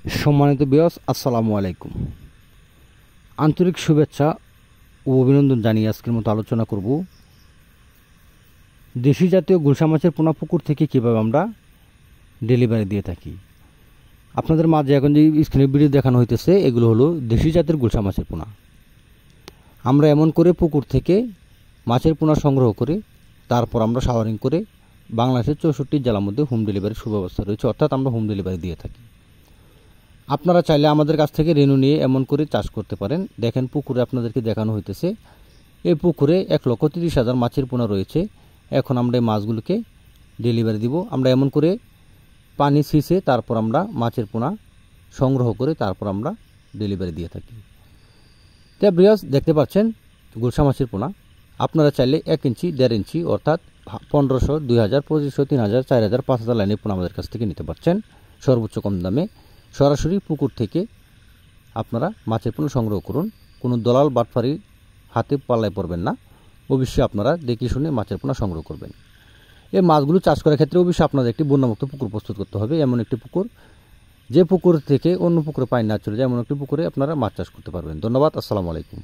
সম্মানিত ভিউয়ার্স, আসসালামু আলাইকুম। আন্তরিক শুভেচ্ছা ও অভিনন্দন জানিয়ে আজকের মতো আলোচনা করব দেশি জাতীয় গুলশা মাছের পোনা পুকুর থেকে কীভাবে আমরা ডেলিভারি দিয়ে থাকি। আপনাদের মাঝে এখন যে স্ক্রিনে ভিডিও দেখানো হইতেছে এগুলো হলো দেশি জাতের গুলশা মাছের পোনা। আমরা এমন করে পুকুর থেকে মাছের পোনা সংগ্রহ করে তারপর আমরা শাওয়ারিং করে বাংলাদেশের 64 জেলার মধ্যে হোম ডেলিভারির সুব্যবস্থা রয়েছে, অর্থাৎ আমরা হোম ডেলিভারি দিয়ে থাকি। আপনারা চাইলে আমাদের কাছ থেকে রেনু নিয়ে এমন করে চাষ করতে পারেন। দেখেন পুকুরে আপনাদেরকে দেখানো হইতেছে, এই পুকুরে 1,30,000 মাছের পোনা রয়েছে। এখন আমরা এই মাছগুলোকে ডেলিভারি দিব। আমরা এমন করে পানি ছিঁচে তারপর আমরা মাছের পোনা সংগ্রহ করে তারপর আমরা ডেলিভারি দিয়ে থাকি। তো ভিউয়ার্স, দেখতে পাচ্ছেন গুলশা মাছের পোনা। আপনারা চাইলে 1 ইঞ্চি 1.5 ইঞ্চি অর্থাৎ 1500, 2000, 2500, 3000, 4000, 5000 লাইনের পোনা আমাদের কাছ থেকে নিতে পারছেন সর্বোচ্চ কম দামে। সরাসরি পুকুর থেকে আপনারা মাছের পোনা সংগ্রহ করুন। কোনো দলাল বাটফারির হাতে পাল্লায় পড়বেন না। অবশ্যই আপনারা দেখে শুনে মাছের পোনা সংগ্রহ করবেন। এই মাছগুলো চাষ করার ক্ষেত্রে অবশ্যই আপনাদের একটি বন্যামুক্ত পুকুর প্রস্তুত করতে হবে। এমন একটি পুকুর যে পুকুর থেকে অন্য পুকুরে পানি না চলে যায়, এমন একটি পুকুরে আপনারা মাছ চাষ করতে পারবেন। ধন্যবাদ। আসসালামু আলাইকুম।